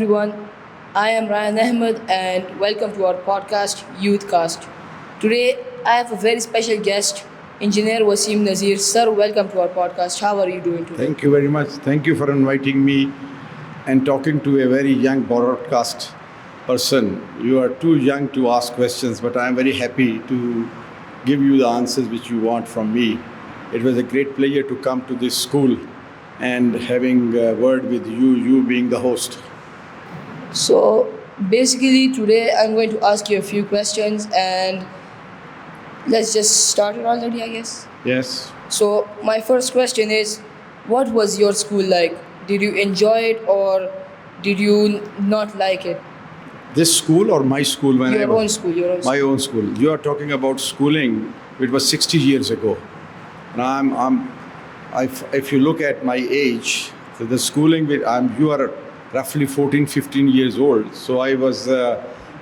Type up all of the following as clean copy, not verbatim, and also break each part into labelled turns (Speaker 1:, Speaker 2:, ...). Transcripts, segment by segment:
Speaker 1: everyone. I am Ryan Ahmed and welcome to our podcast, Youthcast. Today, I have a very special guest, Engineer Waseem Nazir. Sir, welcome to our podcast. How are you doing today?
Speaker 2: Thank you very much. Thank you for inviting me and talking to a very young broadcast person. You are too young to ask questions, but I am very happy to give you the answers which you want from me. It was a great pleasure to come to this school and having a word with you, you being the host.
Speaker 1: So, basically, today I'm going to ask you a few questions and let's just start it already, I guess.
Speaker 2: Yes.
Speaker 1: So, my first question is what was your school like? Did you enjoy it or did you not like it?
Speaker 2: This school or my school when I
Speaker 1: Your
Speaker 2: was
Speaker 1: own school, your own school.
Speaker 2: my own school. You are talking about schooling. It was 60 years ago, and if you look at my age, so the schooling you are roughly 14, 15 years old. So I was,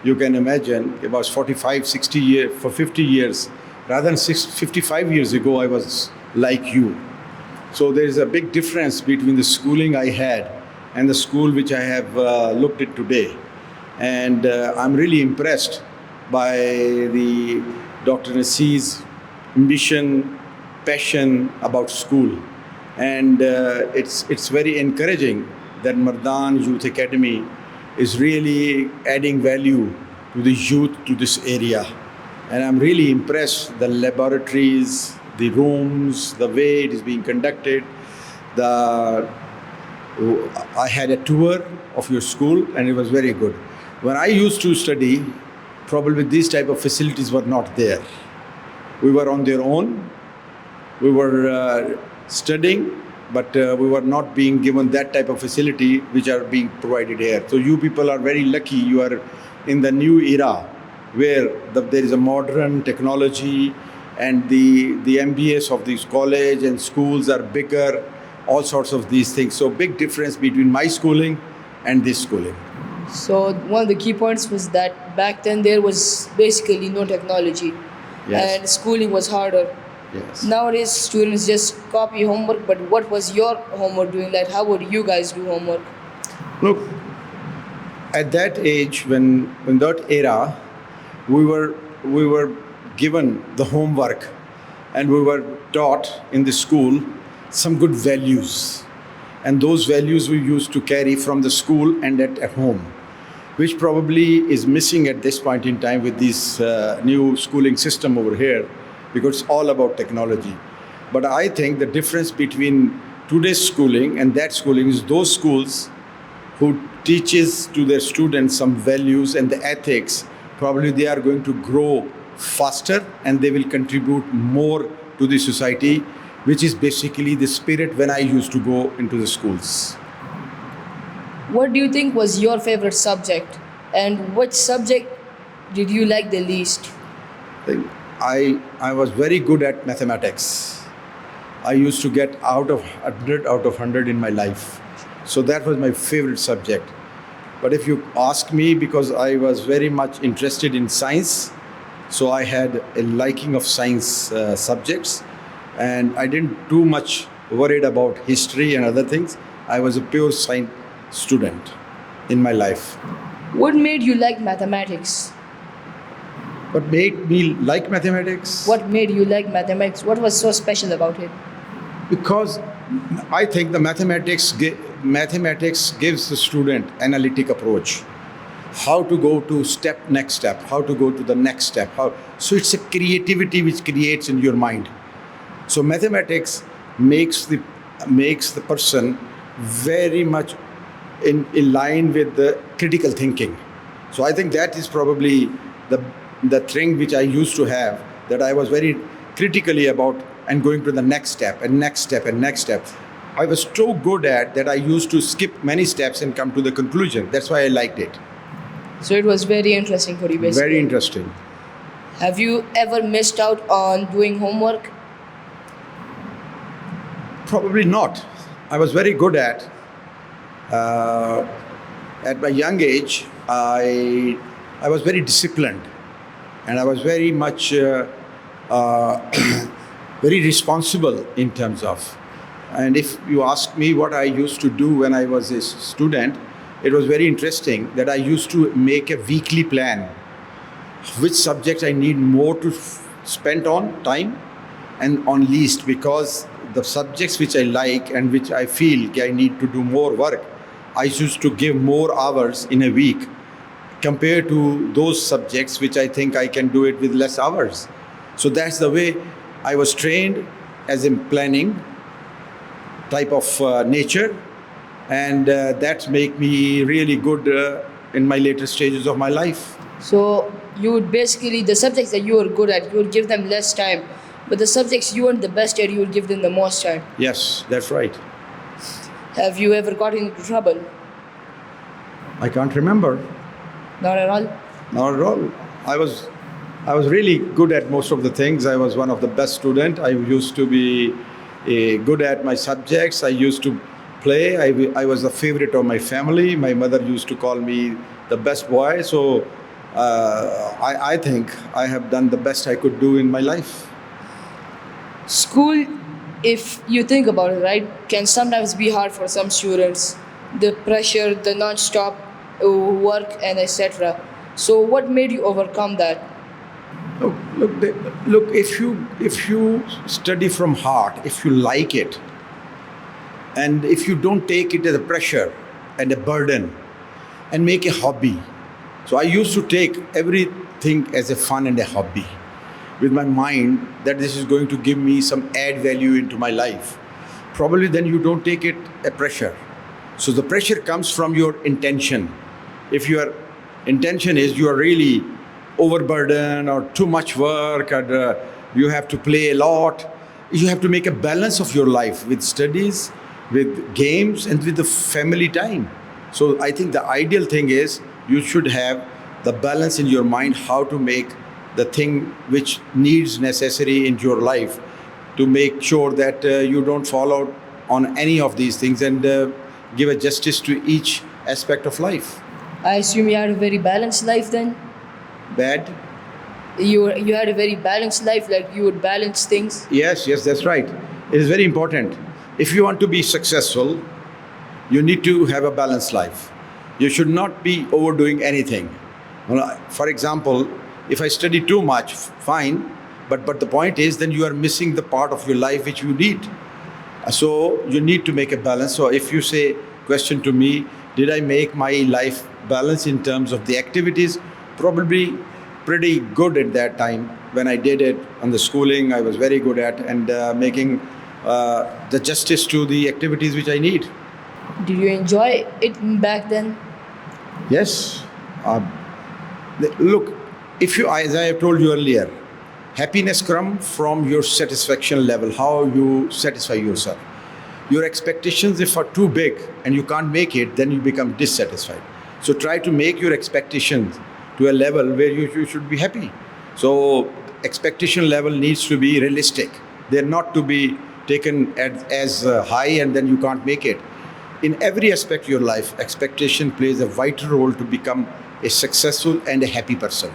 Speaker 2: you can imagine, about 45, 60 years, for 50 years, rather than 55 years ago, I was like you. So there is a big difference between the schooling I had and the school which I have looked at today. And I'm really impressed by the Dr. Nasir's ambition, passion about school. And it's very encouraging that Mardan Youth Academy is really adding value to the youth to this area. And I'm really impressed, the laboratories, the rooms, the way it is being conducted. I had a tour of your school and it was very good. When I used to study, probably these type of facilities were not there. We were on their own. We were studying, but we were not being given that type of facility which are being provided here. So you people are very lucky. You are in the new era where there is a modern technology and the MBS of these college and schools are bigger, all sorts of these things. So big difference between my schooling and this schooling.
Speaker 1: So, one of the key points was that back then there was basically no technology
Speaker 2: Yes.
Speaker 1: and schooling was harder.
Speaker 2: Yes.
Speaker 1: Nowadays, students just copy homework, but what was your homework doing? Like, how would you guys do homework?
Speaker 2: Look, at that age, when that era, we were given the homework, and we were taught in the school some good values, and those values we used to carry from the school and at home, which probably is missing at this point in time with this new schooling system over here, because it's all about technology. But I think the difference between today's schooling and that schooling is those schools who teaches to their students some values and the ethics, probably they are going to grow faster and they will contribute more to the society, which is basically the spirit when I used to go into the schools.
Speaker 1: What do you think was your favorite subject? And which subject did you like the least?
Speaker 2: I was very good at mathematics. I used to get out of 100 out of 100 in my life. So that was my favorite subject. But if you ask me, because I was very much interested in science, so I had a liking of science subjects, and I didn't too much worried about history and other things. I was a pure science student in my life.
Speaker 1: What made you like mathematics?
Speaker 2: What made me like mathematics?
Speaker 1: What made you like mathematics? What was so special about it?
Speaker 2: Because I think the mathematics gives the student analytic approach. How to go to next step, how to go to the next step. So it's a creativity which creates in your mind. So mathematics makes the person very much in line with the critical thinking. So I think that is probably the thing which I used to have, that I was very critically about and going to the next step and next step and next step. I was so good at that I used to skip many steps and come to the conclusion. That's why I liked it.
Speaker 1: So it was very interesting for you, basically.
Speaker 2: Very interesting.
Speaker 1: Have you ever missed out on doing homework?
Speaker 2: Probably not. I was very good at my young age, I was very disciplined, and I was very much very responsible in terms of. And if you ask me what I used to do when I was a student, it was very interesting that I used to make a weekly plan which subjects I need more to spend on time and on least, because the subjects which I like and which I feel I need to do more work, I used to give more hours in a week compared to those subjects which I think I can do it with less hours. So that's the way I was trained as in planning type of nature, and that make me really good in my later stages of my life.
Speaker 1: So you would basically, the subjects that you were good at, you would give them less time, but the subjects you weren't the best at, you would give them the most time.
Speaker 2: Yes, that's right.
Speaker 1: Have you ever got into trouble?
Speaker 2: I can't remember.
Speaker 1: Not at all.
Speaker 2: Not at all. I was really good at most of the things. I was one of the best student. I used to be good at my subjects. I used to play. I was the favorite of my family. My mother used to call me the best boy. So I think I have done the best I could do in my life.
Speaker 1: School, if you think about it, right, can sometimes be hard for some students. The pressure, the non-stop work, and etc. So, what made you overcome that?
Speaker 2: Look. If you study from heart, if you like it, and if you don't take it as a pressure and a burden, and make a hobby. So I used to take everything as a fun and a hobby, with my mind that this is going to give me some add value into my life. Probably then you don't take it a pressure. So the pressure comes from your intention. If your intention is you are really overburdened or too much work, and you have to play a lot, you have to make a balance of your life with studies, with games, and with the family time. So I think the ideal thing is you should have the balance in your mind how to make the thing which needs necessary in your life, to make sure that you don't fall out on any of these things, and give a justice to each aspect of life.
Speaker 1: I assume you had a very balanced life then?
Speaker 2: Bad?
Speaker 1: You had a very balanced life, like you would balance things?
Speaker 2: Yes, that's right. It is very important. If you want to be successful, you need to have a balanced life. You should not be overdoing anything. For example, if I study too much, fine, but the point is then you are missing the part of your life which you need. So you need to make a balance. So if you say, question to me, did I make my life balance in terms of the activities? Probably pretty good at that time. When I did it on the schooling, I was very good at, and making the justice to the activities which I need.
Speaker 1: Did you enjoy it back then?
Speaker 2: Yes. Look, if you, as I have told you earlier, happiness comes from your satisfaction level, how you satisfy yourself. Your expectations, if are too big and you can't make it, then you become dissatisfied. So try to make your expectations to a level where you should be happy. So expectation level needs to be realistic. They're not to be taken as high and then you can't make it. In every aspect of your life, expectation plays a vital role to become a successful and a happy person.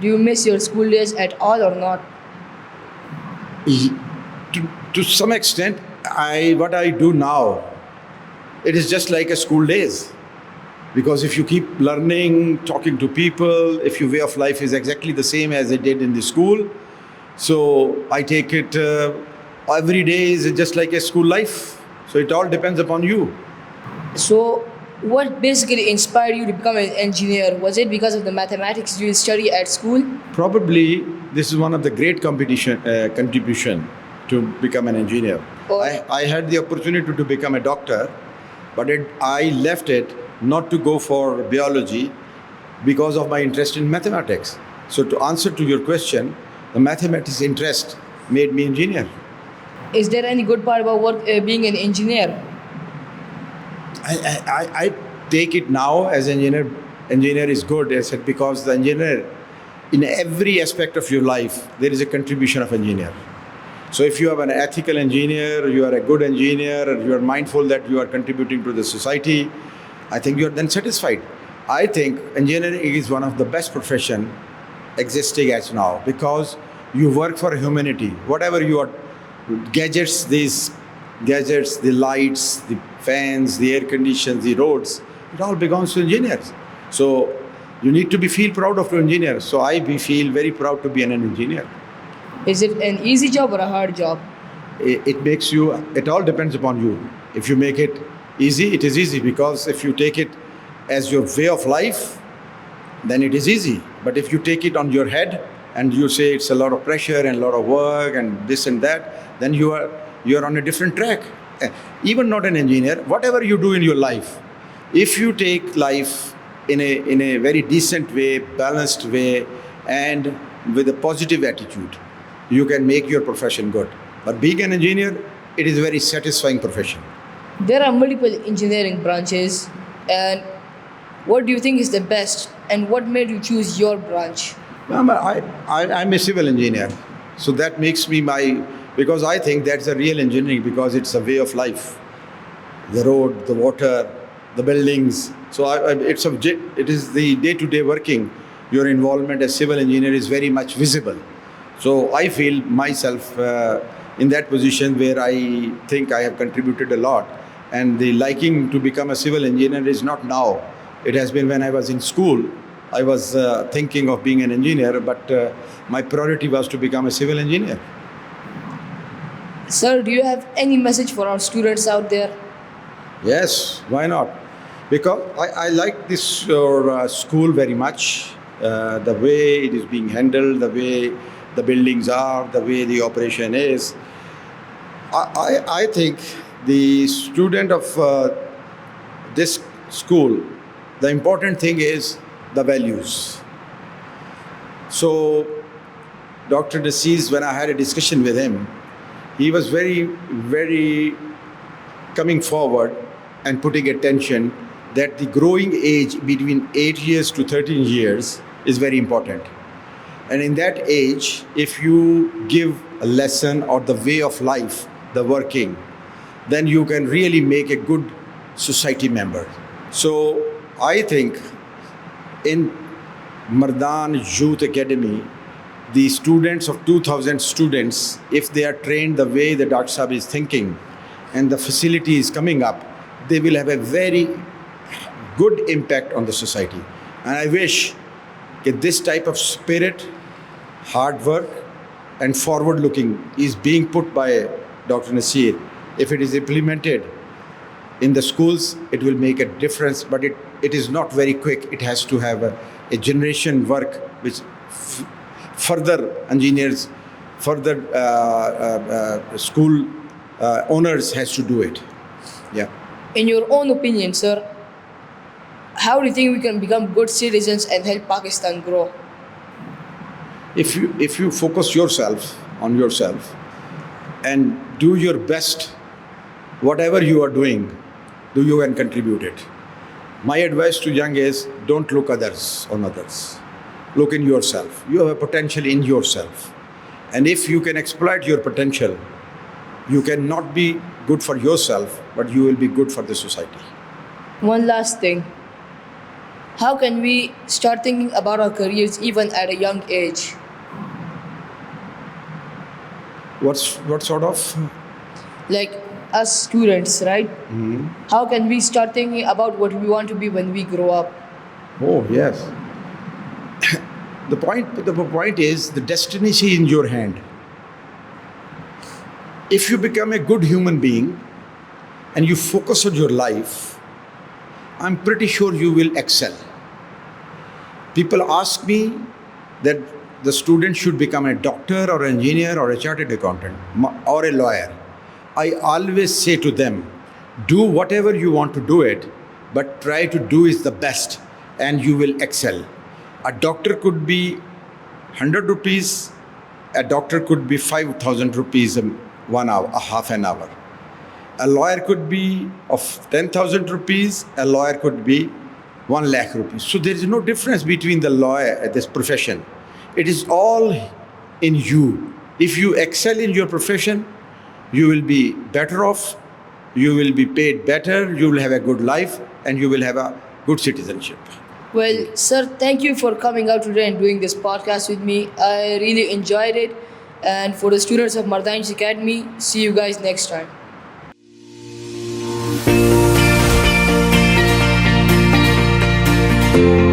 Speaker 1: Do you miss your school days at all or not?
Speaker 2: To some extent, what I do now, it is just like a school days. Because if you keep learning, talking to people, if your way of life is exactly the same as it did in the school, so I take it every day is just like a school life. So it all depends upon you.
Speaker 1: So, what basically inspired you to become an engineer? Was it because of the mathematics you study at school?
Speaker 2: Probably this is one of the great contribution to become an engineer.
Speaker 1: Oh.
Speaker 2: I had the opportunity to become a doctor, but I left it not to go for biology because of my interest in mathematics. So to answer to your question, the mathematics interest made me engineer.
Speaker 1: Is there any good part about being an engineer?
Speaker 2: I take it now as engineer. Engineer is good, I said, because the engineer, in every aspect of your life, there is a contribution of engineer. So if you have an ethical engineer, you are a good engineer, you are mindful that you are contributing to the society, I think you are then satisfied. I think engineering is one of the best profession existing as now, because you work for humanity. Whatever you are, these gadgets, the lights, the fans, the air conditions, the roads, It all belongs to engineers. So you need to be feel proud of your engineer. So feel very proud to be an engineer.
Speaker 1: Is it an easy job or a hard job?
Speaker 2: It makes you, it all depends upon you. If you make it easy, it is easy, because if you take it as your way of life, then it is easy. But if you take it on your head and you say it's a lot of pressure and a lot of work and this and that, then you are on a different track. Even not an engineer, whatever you do in your life, if you take life in a very decent way, balanced way, and with a positive attitude, you can make your profession good. But being an engineer, it is a very satisfying profession.
Speaker 1: There are multiple engineering branches, and what do you think is the best, and what made you choose your branch?
Speaker 2: I'm a civil engineer, so that makes me because I think that's a real engineering, because it's a way of life. The road, the water, the buildings. So it is the day-to-day working. Your involvement as civil engineer is very much visible. So I feel myself in that position where I think I have contributed a lot. And the liking to become a civil engineer is not now. It has been when I was in school. I was thinking of being an engineer, but my priority was to become a civil engineer.
Speaker 1: Sir, do you have any message for our students out there?
Speaker 2: Yes, why not? Because I like this school very much. The way it is being handled, the way the buildings are, the way the operation is. I think the student of this school, the important thing is the values. So Dr. Nazir, when I had a discussion with him, he was very, very coming forward and putting attention that the growing age between 8 years to 13 years is very important. And in that age, if you give a lesson or the way of life, the working, then you can really make a good society member. So I think in Mardan Youth Academy, the students of 2,000 students, if they are trained the way the Dr. Sahib is thinking and the facility is coming up, they will have a very good impact on the society. And I wish that this type of spirit, hard work, and forward looking is being put by Dr. Nazir. If it is implemented in the schools, it will make a difference, but it is not very quick. It has to have a generation work which further engineers, further school owners has to do it. Yeah.
Speaker 1: In your own opinion, sir, how do you think we can become good citizens and help Pakistan grow?
Speaker 2: If you focus on yourself and do your best, whatever you are doing, you can contribute it. My advice to young is don't look on others. Look in yourself. You have a potential in yourself. And if you can exploit your potential, you can not be good for yourself, but you will be good for the society.
Speaker 1: One last thing. How can we start thinking about our careers even at a young age?
Speaker 2: What sort of?
Speaker 1: Like us students, right?
Speaker 2: Mm-hmm.
Speaker 1: How can we start thinking about what we want to be when we grow up?
Speaker 2: Oh, yes. The point is the destiny is in your hand. If you become a good human being and you focus on your life, I'm pretty sure you will excel. People ask me that the student should become a doctor or an engineer or a chartered accountant or a lawyer. I always say to them, do whatever you want to do it, but try to do is the best and you will excel. A doctor could be 100 rupees, a doctor could be 5,000 rupees 1 hour, a half an hour. A lawyer could be of 10,000 rupees, a lawyer could be 1 lakh rupees. So there is no difference between the lawyer and this profession. It is all in you. If you excel in your profession, you will be better off, you will be paid better, you will have a good life, and you will have a good citizenship.
Speaker 1: Well, sir, thank you for coming out today and doing this podcast with me. I really enjoyed it. And for the students of Mardan Academy, see you guys next time. you.